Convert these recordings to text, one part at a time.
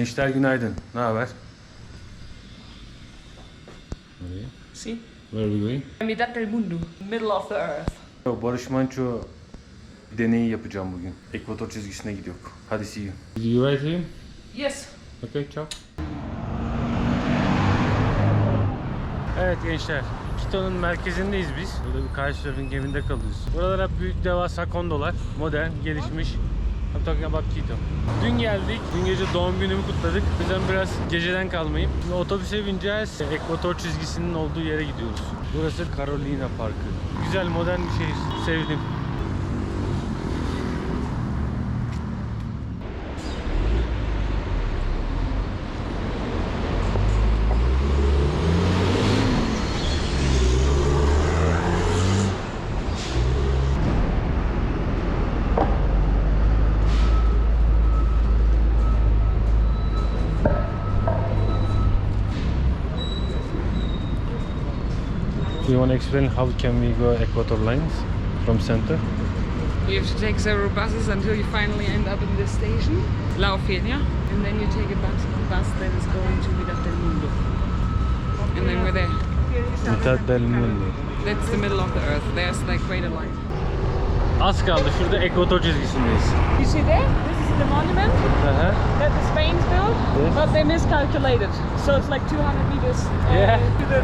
Gençler günaydın. Ne haber? Si. Where are we going? Mitad del mundo. Middle of the earth. Barış Manço deneyi yapacağım bugün. Ekvator çizgisine gidiyor. Hadi see you. Did you write him? Yes. Okay, ciao. Evet gençler, Quito'nun merkezindeyiz biz. Burada bir couchsurfing evinde kalıyoruz. Buralar hep büyük devasa kondolar. Modern, gelişmiş. I'm talking about Quito. Dün geldik. Dün gece doğum günümü kutladık. O yüzden biraz geceden kalmayayım. Şimdi otobüse bineceğiz. Ekvator çizgisinin olduğu yere gidiyoruz. Burası Carolina Parkı. Güzel, modern bir şehir. Sevdim. Do you want to explain how can we go Ekvator lines from center? You have to take several buses until you finally end up in this station, La Ofelia, and then you take a bus that is going to Mitad del Mundo. And then we're there. Mitad del Mundo. That's the middle of the earth. There's the equator line. Az kaldı. Şurada Ekvator çizgisindeyiz. You see there? This is the monument that the Spain's built, Yes. but they miscalculated. So it's like 200 meters Yeah. to the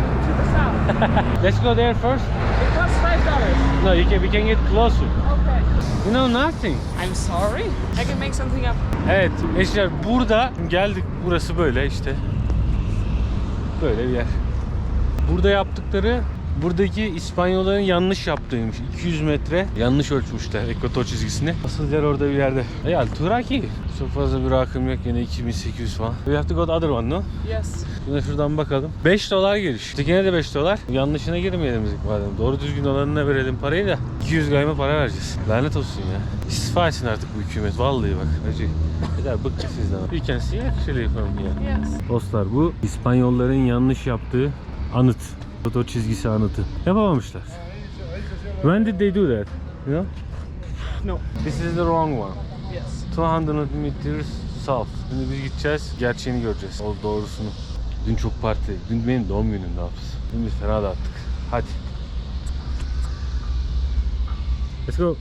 south. Let's go there first. It costs $5. No, we can get closer. Okay. You know nothing. I'm sorry. I can make something up. Evet, eşler burada geldik. Burası böyle işte. Böyle bir yer. Burada yaptıkları buradaki İspanyolların yanlış yaptığıymış. 200 metre yanlış ölçmüşler Ekvator çizgisini. Asıl yer orada bir yerde. Ya Turaki. Çok fazla bir rakım yok, yine 2800 falan. We have to go to other one, no? Yes. Yine şuradan bakalım. $5 giriş. İşte gene de $5. Yanlışına girmeyelim dedik madem. Doğru düzgün olanına verelim parayı da 200 gayma para vereceğiz. Lanet olsun ya. İstifa etsin artık bu hükümet. Vallahi bak. Hacı. Kadar bıktık sizden. You can see actually from here. Yes. Dostlar, bu İspanyolların yanlış yaptığı anıt. Foto çizgisi anıtı. Yapamamışlar. When did they do that? You know? No. This is the wrong one. Yes. 200 meters south. Şimdi biz gideceğiz, gerçeğini göreceğiz. O doğrusunu. Dün çok parti. Dün benim doğum günüm, ne yapacağız? Dün biz fena dağıttık. Hadi. Let's go.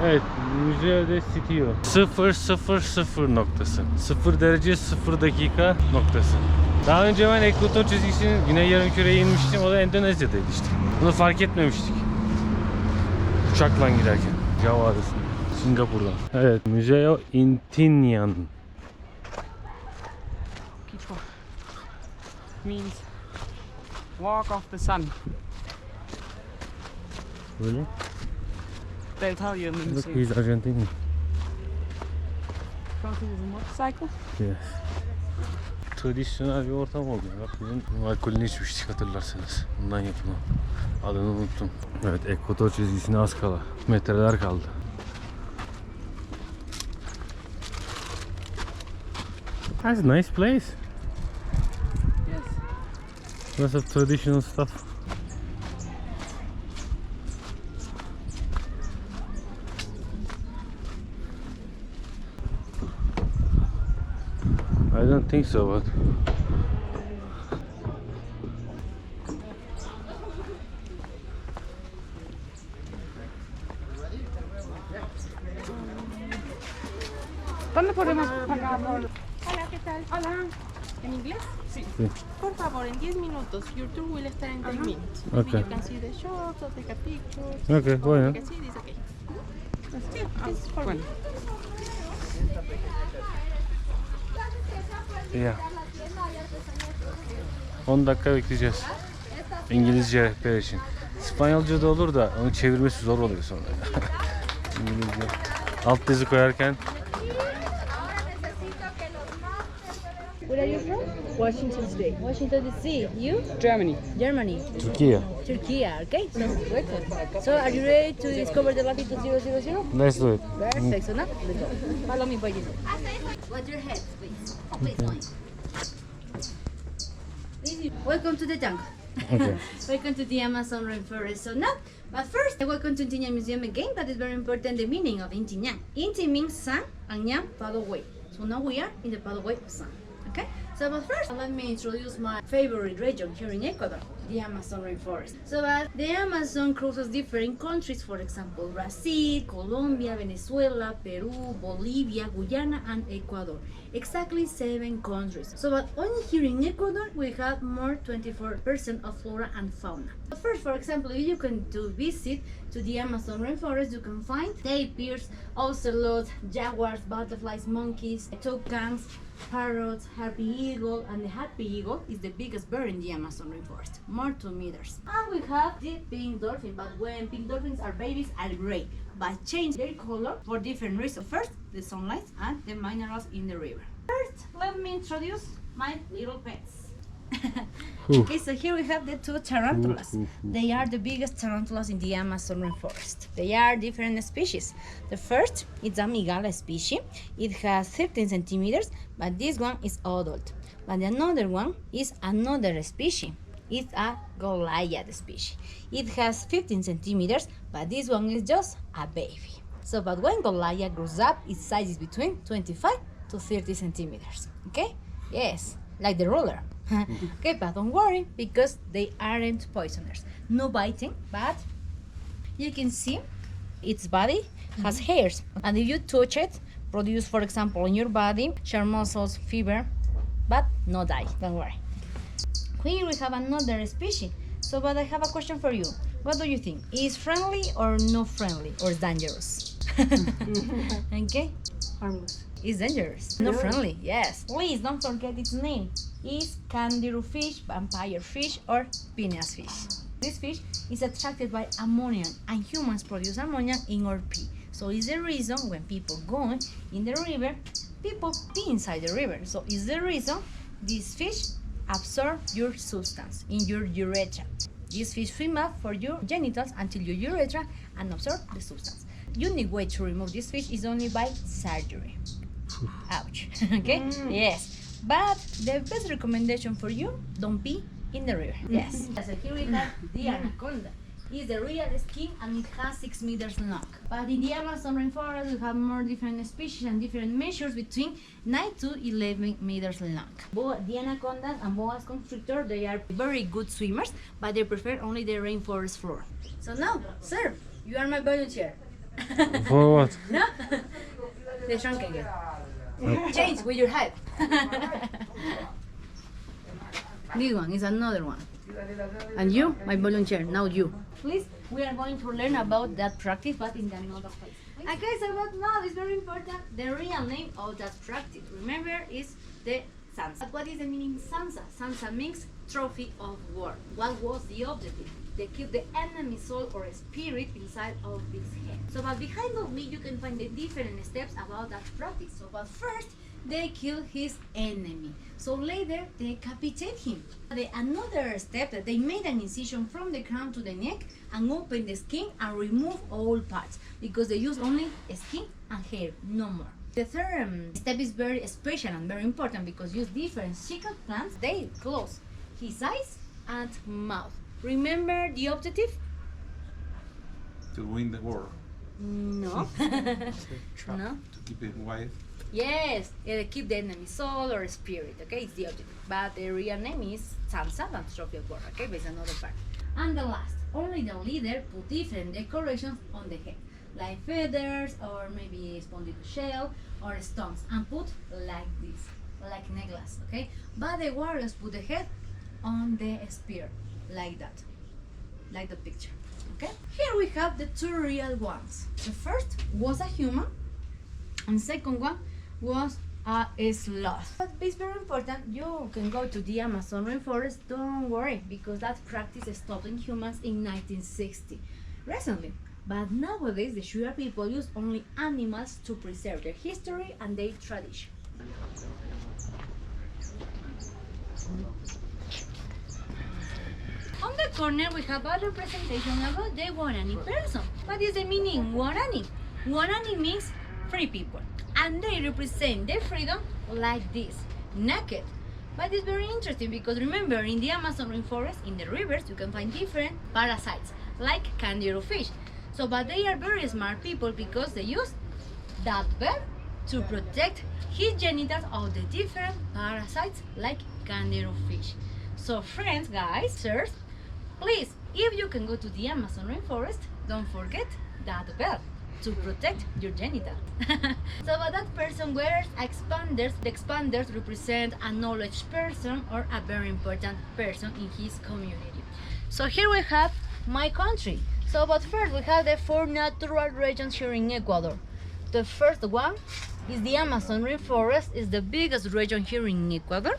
Evet, müzede sitiyor. 000 noktası. 0 derece 0 dakika noktası. Daha önce ben Ekvator çizgisinin Güney Yarımküre'ye inmiştim. O da Endonezya'daydı işte. Bunu fark etmemiştik. Uçakla giderken. Java Adası'nda. Singapur'dan. Evet, Museo Intinyan. Quito means walk of the sun. Böyle. They'll tell you in the Look, museum. he's Argentinian. Crossing with a motorcycle. Yes. Tradisyonel bir ortam oldu. Bak, bizim alkolünü içmiştik hatırlarsanız. Bundan yapılan. Adını unuttum. Evet, Ekvator çizgisine az kala. Metreler kaldı. That's a nice place. Yes. Lots of traditional stuff. I don't think so, but ¿Dónde podemos pagar? Hola, ¿qué tal? Hola. ¿En inglés? Sí. Por favor, en 10 minutos. Your tour will start in 10 minutes. Maybe Okay. you can see the shops or take a picture. Okay, Or bueno. you can see this, okay. This is for Bueno. me. ya. 10 dakika bekleyeceğiz. İngilizce rehber için. İspanyolca da olur da onu çevirmesi zor oluyor sonra. İngilizce. Alt yazı koyarken. Where are you from? Washington State. Washington DC. You? Germany. Germany. Türkiye. Turkey. Okay. So are you ready to discover the latitude 000? Let's do it. Perfect. So now let's go. Follow me, buddy. What's your head, please? Welcome to the jungle. Okay. Welcome to the Amazon rainforest. So now But first, welcome to Inti Museum again. That is very important, the meaning of Inti Ñan. Inti means sun and Ñan, paddle way. So now we are in the paddle way of sun. Okay? So but first, let me introduce my favorite region here in Ecuador, the Amazon rainforest. So the Amazon crosses different countries, for example, Brazil, Colombia, Venezuela, Peru, Bolivia, Guyana, and Ecuador. Exactly 7 countries. So but only here in Ecuador, we have more 24% of flora and fauna. But first, for example, if you can visit to the Amazon rainforest, you can find tapirs, ocelots, jaguars, butterflies, monkeys, toucans, parrots, harpy eagle, and the harpy eagle is the biggest bird in the Amazon rainforest, more 2 meters. And we have the pink dolphin, but when pink dolphins are babies are gray, but change their color for different reasons. First, the sunlight and the minerals in the river. First, let me introduce my little pets. Okay, so here we have the 2 tarantulas. They are the biggest tarantulas in the Amazon rainforest. They are different species. The first is a migala species. It has 13 centimeters, but this one is adult. But the another one is another species. It's a Goliath species. It has 15 centimeters, but this one is just a baby. So, but when Goliath grows up, its size is between 25 to 30 centimeters. Okay? Yes, like the ruler. Okay, but don't worry, because they aren't poisoners. No biting, but you can see its body has hairs. And if you touch it, produce, for example, on your body, sharp muscles, fever, but no die, don't worry. Here we have another species. So, but I have a question for you. What do you think? Is friendly or not friendly or dangerous? Okay? Harmless. It's dangerous. Not friendly, yes. Please don't forget its name. It's kangaroo fish, vampire fish, or phineas fish. This fish is attracted by ammonia, and humans produce ammonia in our pee. So it's the reason when people go in the river, people pee inside the river. So it's the reason this fish absorb your substance in your urethra. This fish swim up for your genitals until your urethra and absorb the substance. Unique way to remove this fish is only by surgery. Ouch. Okay? Yes. But the best recommendation for you, don't pee in the river. Yes. So here we have the anaconda. It's the real skin and it has 6 meters long. But in the Amazon rainforest, we have more different species and different measures between 9 to 11 meters long. Both the anacondas and boa constrictor, they are very good swimmers, but they prefer only the rainforest floor. So now, sir, you are my volunteer. For what? No? The shrunk again. Change with your head. This one is another one. And you, my volunteer, now you. Please, we are going to learn about that practice, but in another place. Okay, so but now it's very important. The real name of that practice, remember, is the Sansa. But what is the meaning Sansa? Sansa means trophy of war. What was the objective? They keep the enemy soul or spirit inside of this head. So, but behind of me, you can find the different steps about that practice. So, but first, they kill his enemy. So later, they decapitate him. Another step that they made an incision from the crown to the neck and open the skin and remove all parts because they use only skin and hair, no more. The third step is very special and very important because use different chicken plants. They close his eyes and mouth. Remember the objective? To win the war. No. No. To keep it white. Yes, keep the enemy soul or spirit, okay? It's the objective. But the real name is Sansa, that's trophy of war, okay? But it's another part. And the last, only the leader put different decorations on the head, like feathers or maybe spondylus shell or stones, and put like this, like necklace, okay? But the warriors put the head on the spear, like that, like the picture, okay? Here we have the 2 real ones. The first was a human, and the second one was a sloth. But it's very important, you can go to the Amazon rainforest, don't worry, because that practice stopped in humans in 1960, recently. But nowadays, the Shura people use only animals to preserve their history and their tradition. On the corner, we have a representation about the Guarani person. What is the meaning Guarani? Guarani means free people, and they represent their freedom like this, naked. But it's very interesting because remember, in the Amazon rainforest, in the rivers, you can find different parasites like kangaroo fish. So, but they are very smart people because they use that verb to protect his genitals of the different parasites like kangaroo fish. So, friends, guys, sirs, please, if you can go to the Amazon rainforest, don't forget that verb to protect your genitals. So, but that person wears expanders. The expanders represent a knowledge person or a very important person in his community. So here we have my country. So, but first we have the 4 natural regions here in Ecuador. The first one is the Amazon rainforest. It's the biggest region here in Ecuador.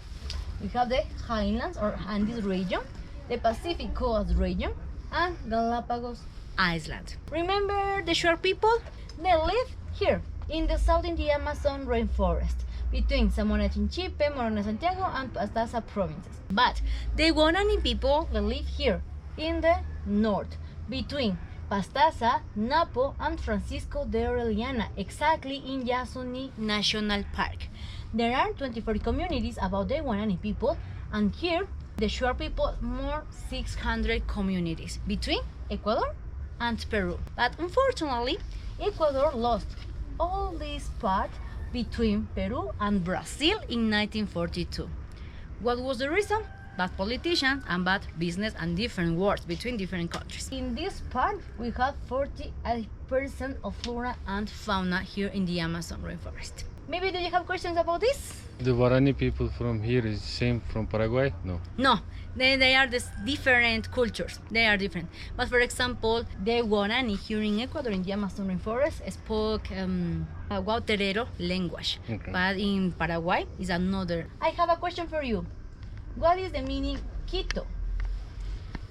We have the highlands or Andes region, the Pacific coast region, and Galapagos Island. Remember the shore people? They live here in the south in the Amazon rainforest between Zamora Chinchipe, Morona Santiago, and Pastaza provinces. But the Guarani people, they live here in the north between Pastaza, Napo, and Francisco de Orellana, exactly in Yasuni National Park. There are 24 communities about the Guarani people, and here the shore people more 600 communities between Ecuador and Peru. But unfortunately, Ecuador lost all this part between Peru and Brazil in 1942. What was the reason? Bad politicians and bad business and different wars between different countries. In this part, we have 48% of flora and fauna here in the Amazon rainforest. Maybe do you have questions about this? The Guarani people from here is same from Paraguay? No. No, they are this different cultures. They are different. But for example, the Guarani here in Ecuador in the Amazon rainforest spoke a Guauterero language. Okay. But in Paraguay is another. I have a question for you. What is the meaning Quito?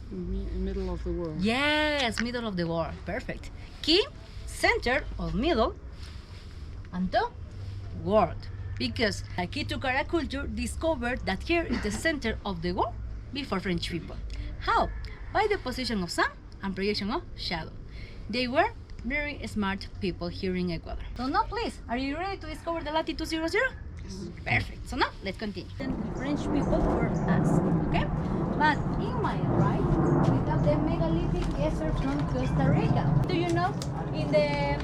Middle of the world. Yes, middle of the world. Perfect. Ki, center or middle, and to, world. Because the Quito culture discovered that here is the center of the world before French people. How? By the position of sun and projection of shadow. They were very smart people here in Ecuador. So now please, are you ready to discover the latitude 00? Perfect. So now let's continue. French people for us, okay? But in my right, we have the megalithic effort from Costa Rica. Do you know in the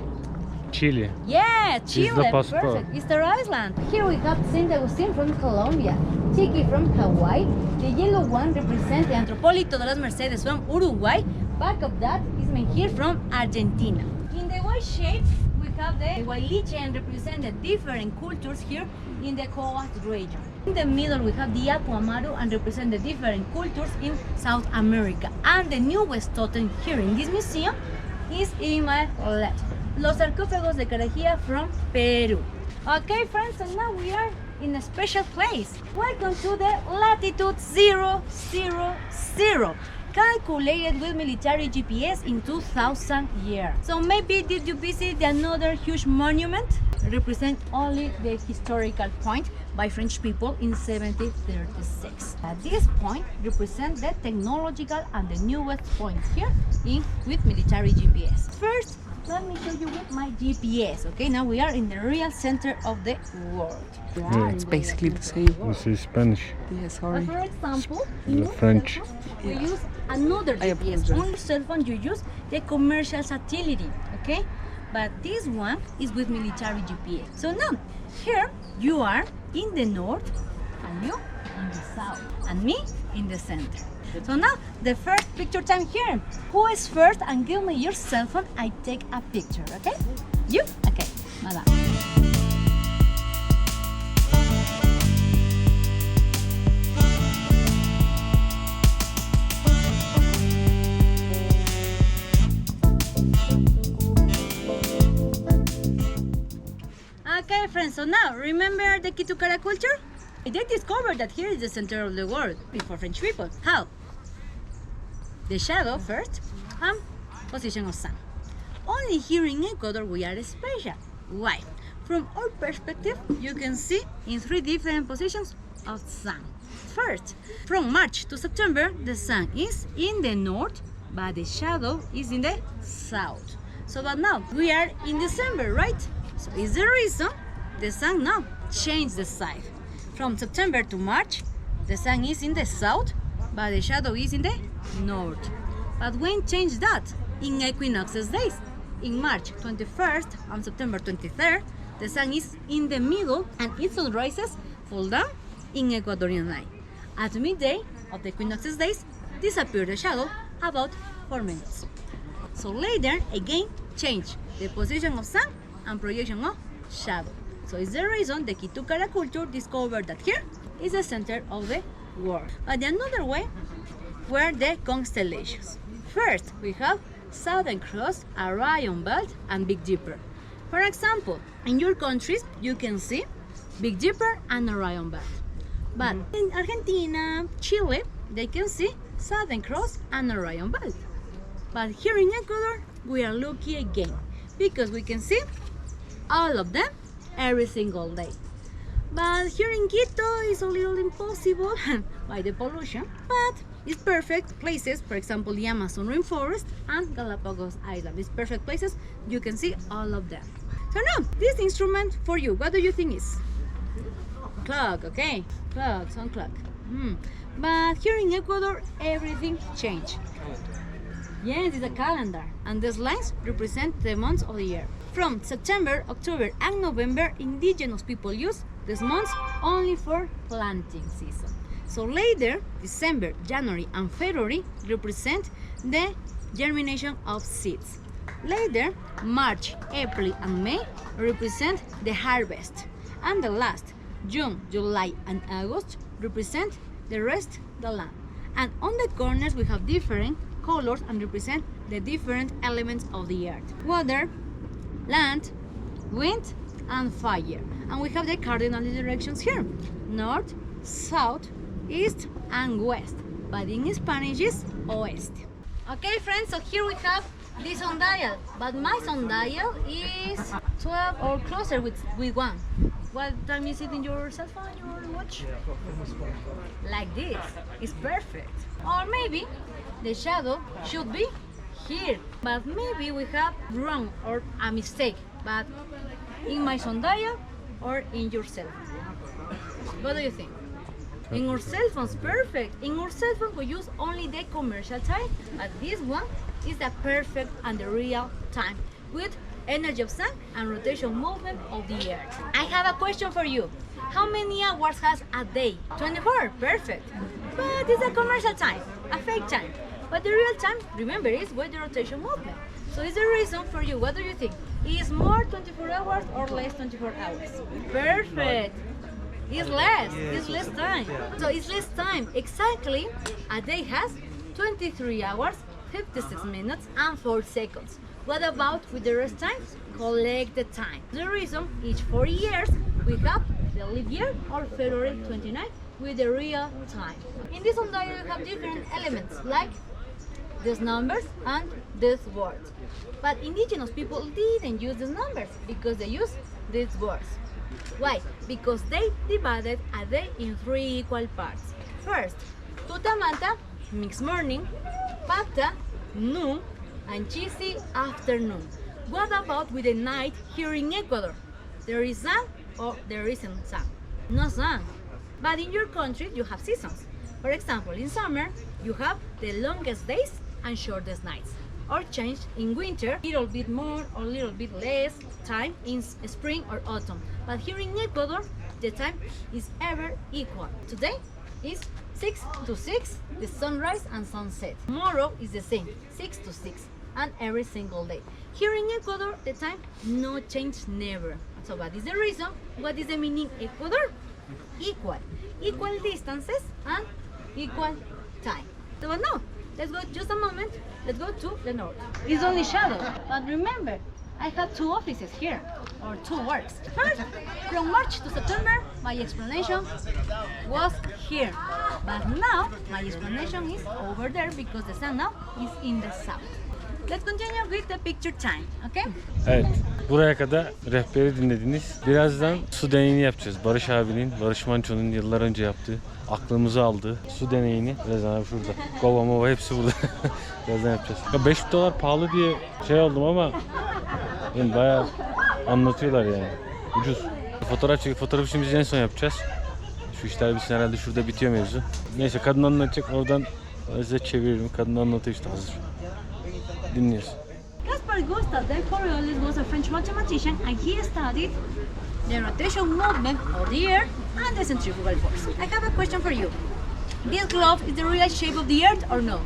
Chile. yeah, Chile, Passport. perfect. Easter Island. Here we have Saint Agustin from Colombia, Chiqui from Hawaii. The yellow one represents the Antropolito de las Mercedes from Uruguay. Back of that is Menhir from Argentina. In the white shape, we have the Huayliche and represent the different cultures here in the coast region. In the middle, we have the Apu Amaru and represent the different cultures in South America. And the newest totem here in this museum is in my left. Los sarcófagos de Carajía from Peru. Okay, friends, and now we are in a special place. Welcome to the latitude 000, calculated with military GPS in 2000 years. So maybe did you visit another huge monument? Represent only the historical point by French people in 1736. At this point represent the technological and the newest point here in with military GPS. First, let me show you with my GPS. Okay, now we are in the real center of the world. Yeah. It's basically the same. This is Spanish. Yeah, sorry. For example, The in your French. cell phone, we use another I GPS. apologize. On your cell phone, you use the commercial satellite, okay? But this one is with military GPS. So now, here you are in the north, and you in the south, and me in the center. So now, the first picture time here. Who is first? And give me your cell phone. I take a picture, okay? You? Okay, madam. Okay, friends, so now, remember the Kitukara culture? They discovered that here is the center of the world before French people. How? The shadow first, and position of sun. Only here in Ecuador we are special. Why? From our perspective, you can see in 3 different positions of sun. First, from March to September, the sun is in the north, but the shadow is in the south. So, but now we are in December, right? So, is the reason the sun now changed the side. From September to March, the sun is in the south, but the shadow is in the north. But when change that? In equinoxes days. In March 21st and September 23rd, the sun is in the middle and its sun rises fall down in Ecuadorian line. At midday of the equinoxes days, disappear the shadow about 4 minutes. So later, again, change the position of sun and projection of shadow. So it's the reason the Kitukara culture discovered that here is the center of the world. But another way were the constellations. First, we have Southern Cross, Orion Belt, and Big Dipper. For example, in your countries, you can see Big Dipper and Orion Belt. But in Argentina, Chile, they can see Southern Cross and Orion Belt. But here in Ecuador, we are lucky again because we can see all of them every single day. But here in Quito, it's a little impossible by the pollution, but it's perfect places, for example, the Amazon rainforest and Galapagos Island. It's perfect places, you can see all of them. So now, this instrument for you, what do you think is? Clock, okay? Clock, sun clock. But here in Ecuador, everything changed. Yes, it's a calendar, and these lines represent the months of the year. From September, October, and November, indigenous people use these months only for planting season. So later, December, January, and February represent the germination of seeds. Later, March, April, and May represent the harvest. And the last, June, July, and August represent the rest of the land. And on the corners, we have different colors and represent the different elements of the earth: water, land, wind, and fire. And we have the cardinal directions here: north, south, east, and west. But in Spanish is oeste. Okay, friends, so here we have the sundial. But my sundial is 12 or closer with 1. What time is it in your cell phone, your watch? Like this. It's perfect. Or maybe the shadow should be here. But maybe we have wrong or a mistake. But in my sundial or in your cell phone? What do you think? In our cell phones, perfect. In our cell phone, we use only the commercial time, but this one is the perfect and the real time with energy of sun and rotation movement of the earth. I have a question for you. How many hours has a day? 24, perfect. But it's a commercial time, a fake time. But the real time, remember, is with the rotation movement. So it's the reason for you. What do you think? Is more 24 hours or less 24 hours? Perfect. It's less. It's less time. So it's less time. Exactly, a day has 23 hours, 56 minutes, and 4 seconds. What about with the rest time? Collect the time. The reason, each 4 years, we have the leap year or February 29 with the real time. In this sundial, you have different elements like these numbers and these words. But indigenous people didn't use these numbers because they used these words. Why? Because they divided a day in 3 equal parts. First, tutamata means morning, pata noon, and chisi afternoon. What about with the night here in Ecuador? There is sun or there isn't sun? No sun. But in your country you have seasons. For example, in summer you have the longest days and shortest nights. Or change in winter, little bit more or little bit less time in spring or autumn. But here in Ecuador, the time is ever equal. Today is 6 to 6, the sunrise and sunset. Tomorrow is the same, 6 to 6, and every single day. Here in Ecuador, the time no change, never. So what is the reason? What is the meaning Ecuador? Equal. Equal distances and equal time. So no, let's go just a moment. Let's go to the north. It's only shadow. But remember, I have 2 offices here, or 2 works. First, from March to September, my explanation was here. But now, my explanation is over there because the sun now is in the south. Let's continue with the picture time, okay? Evet, buraya kadar rehberi dinlediniz. Birazdan su deneyini yapacağız. Barış Manço'nun yıllar önce yaptığı, aklımızı aldığı su deneyini. Birazdan abi şurada. Kova mova hepsi burada. Birazdan yapacağız. Ya $5 pahalı diye şey oldum ama yani bayağı anlatıyorlar yani. Ucuz. Fotoğraf işimizi en son yapacağız. Şu işler bitsin herhalde, şurada bitiyor mevzu. Neyse, kadın anlatacak, oradan Ben size çeviririm. Kadın anlatıyor işte hazır. Dinliyorsun. Caspar Gustav de Coriolis was a French mathematician and he studied the rotation movement of the Earth and the centrifugal force. I have a question for you. This globe is the real shape of the Earth or no?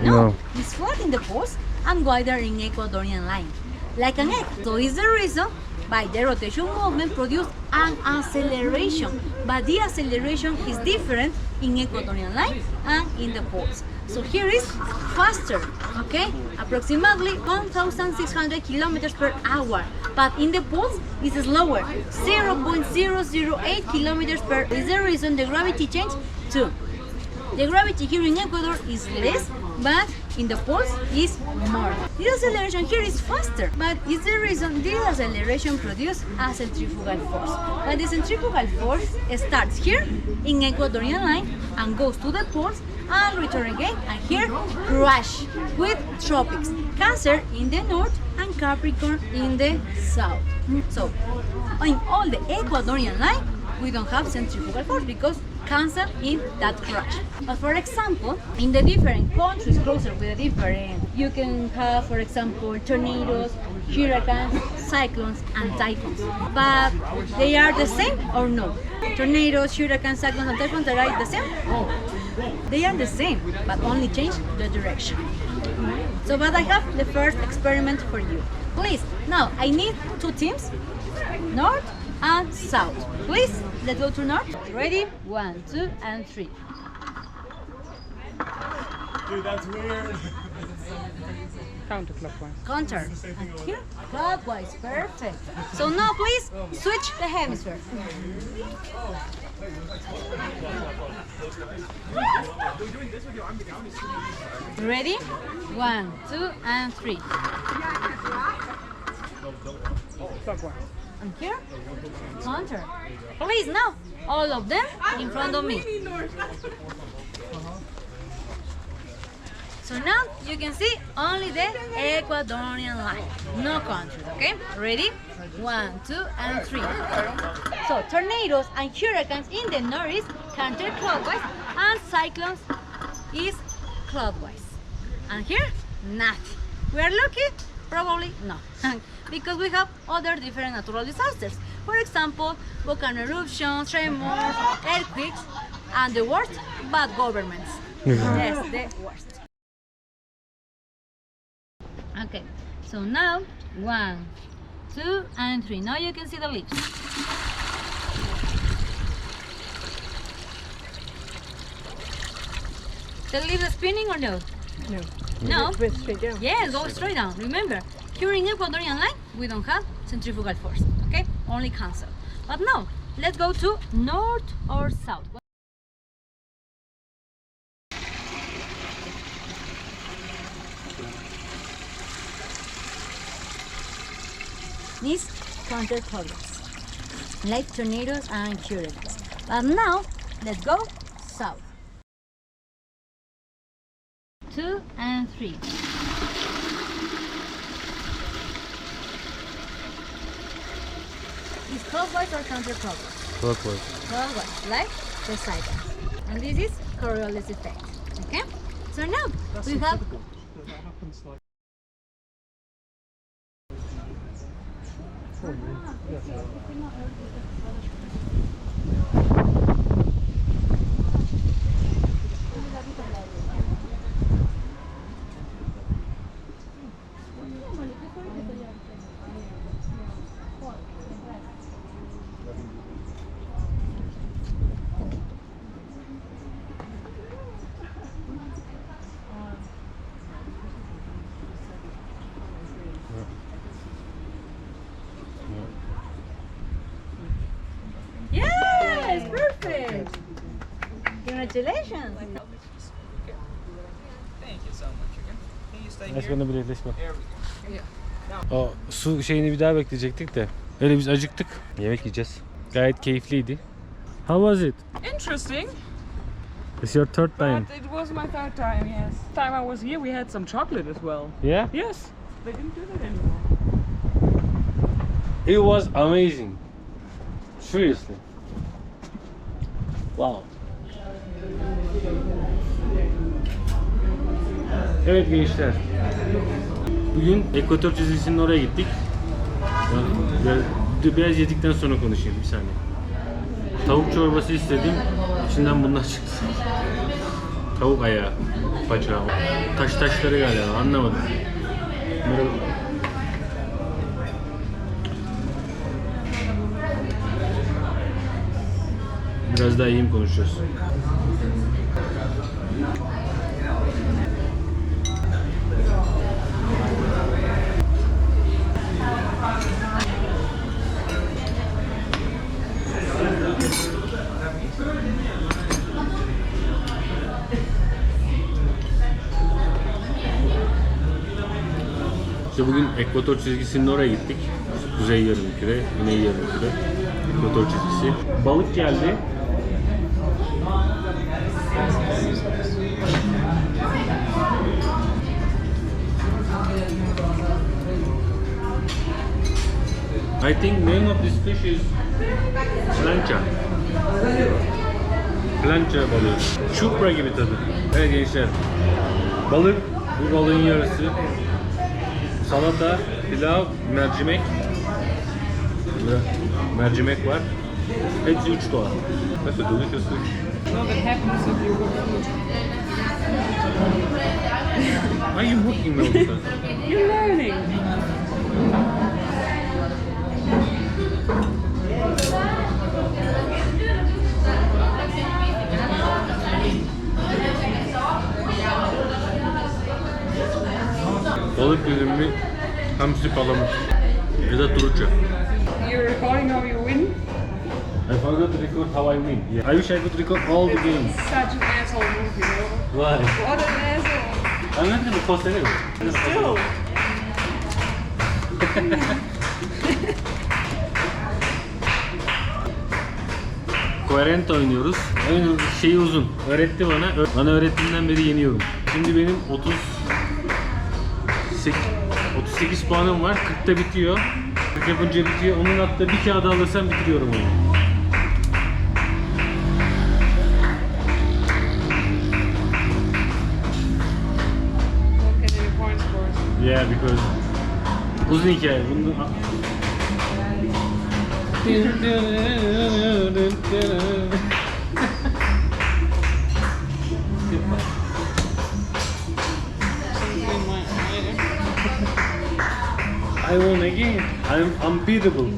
No. It's flat in the poles and wider in Ecuadorian line, like an egg. So is the reason by the rotation movement produce an acceleration, but the acceleration is different in Ecuadorian line and in the poles. So here is faster, okay? Approximately 1,600 kilometers per hour. But in the poles, it's slower, 0.008 kilometers per hour. Is the reason the gravity change too. The gravity here in Ecuador is less, but in the poles is more. The acceleration here is faster, but is the reason this acceleration produces a centrifugal force. But the centrifugal force starts here in Ecuadorian line and goes to the poles and return again, and here crash with tropics, Cancer in the north and Capricorn in the south. So in all the Ecuadorian line, we don't have centrifugal force because Cancer in that crash. But for example, in the different countries closer with the different, you can have, for example, tornadoes, hurricanes, cyclones, and typhoons. But they are the same or no? Tornadoes, hurricanes, cyclones, and typhoons are the same? They are the same, but only change the direction. So, but I have the first experiment for you. Please, now I need two teams, north and south. Please, let's go to north. Ready? 1, 2, and 3. Dude, that's weird. Counterclockwise. Counter. And here, clockwise. Perfect. So now, please, switch the hemisphere. Ready? 1, 2, and 3. Clockwise. And here, counter. Please, now, all of them in front of me. So now you can see only the Ecuadorian line, no countries, okay? Ready? 1, 2, and 3. So tornadoes and hurricanes in the north is counterclockwise and cyclones is clockwise. And here, nothing. We are lucky? Probably no. Because we have other different natural disasters. For example, volcano eruptions, tremors, earthquakes, and the worst, bad governments. Yes, the worst. Okay, so now 1, 2, and 3. Now you can see the leaves. The leaves are spinning or no? No. No? Go straight down. Yes, go straight down. Remember, here in Ecuadorian line, we don't have centrifugal force, okay? Only Cancer. But now, let's go to north or south. These counterclockwise, like tornadoes and hurricanes. But now, let's go south. 2 and 3. Is clockwise or counterclockwise? Clockwise. Clockwise, like the cycle. And this is Coriolis effect. Okay? So now we have Yes, perfect. Congratulations. Başkanla birleşme. O su şeyini bir daha bekleyecektik de. Öyle biz acıktık. Yemek yiyeceğiz. Gayet keyifliydi. How was it? Interesting. It's your third time. But it was my third time, yes. Time I was here, we had some chocolate as well. Yeah? Yes, they didn't do that anymore. It was amazing. Seriously. Wow. Evet gençler. Bugün Ekvator çizgisinin oraya gittik. Biraz yedikten sonra konuşayım bir saniye. Tavuk çorbası istedim. İçinden bunlar çıktı. Tavuk ayağı, paça. Taşları galiba, anlamadım. Biraz daha iyiyim konuşacağız. İşte bugün Ekvator çizgisinin oraya gittik. Kuzey yarımküre, güney yarımküre. Ekvator çizgisi. Balık geldi. I think name of this fish is plancha. Plancha balığı. Çupra gibi tadı. Evet gençler. Balık, bu balığın yarısı. Salata, pilav, mercimek. Burada mercimek var. Hepsi 3 dolar. That's a delicious fish. No, that happens if you work food. Why are you working all the time? You're learning. Balık dilimli, hamsi palamut. Ya da turuncu. You're recording how you win? I forgot to record how I win. Yeah. I wish I could record all the games. Such an asshole move, you know? Why? What an asshole. I'm not gonna post anyway. Still. Koherent oynuyoruz. Oyunun şeyi uzun. Öğretti bana. Bana öğrettiğinden beri yeniyorum. Şimdi benim 38 puanım var. 40'ta bitiyor. 40 yapınca bitiyor. Onun hatta bir kağıda alırsam bitiriyorum oyunu. Don't get any points for it. Yeah, because uzun hikaye. Bunu... I won again. I'm unbeatable.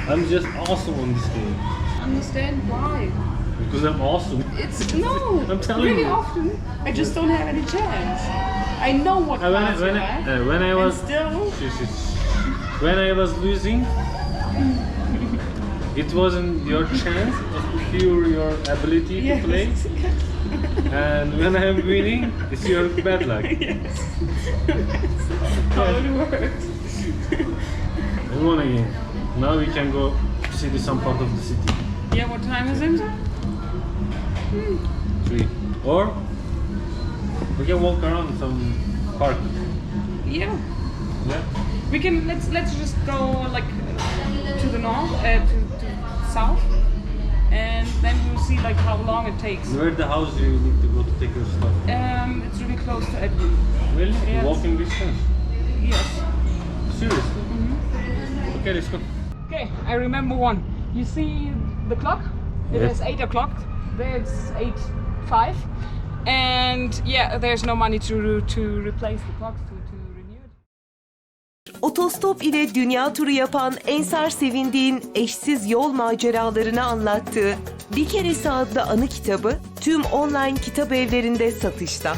I'm just awesome on this game. Understand why? Because I'm awesome. It's no. I'm telling really you. often, I just don't have any chance. I know what cards you have. When I was and still. when I was losing, it wasn't your chance. It was pure your ability to play. And when I'm winning, it's your bad luck. Yes. How it works. I won again. Now we can go see some part of the city. Yeah, what time is it? 3. Or we can walk around some park. Yeah. Yeah. We can let's just go like to the north, to south, and then we'll see like how long it takes. Where the house you need to go to take your stuff? It's really close to Edwin. Really? Yes. Walking distance? Yes. Seriously? Okay, let's go. Okay, I remember one. You see the clock? It Yes. is 8 o'clock. There's 8:05, and yeah, there's no money to replace the clock to renew it. Otostop ile dünya turu yapan Ensar Sevindiğin eşsiz yol maceralarını anlattığı Bir Keresi adlı anı kitabı tüm online kitap evlerinde satışta.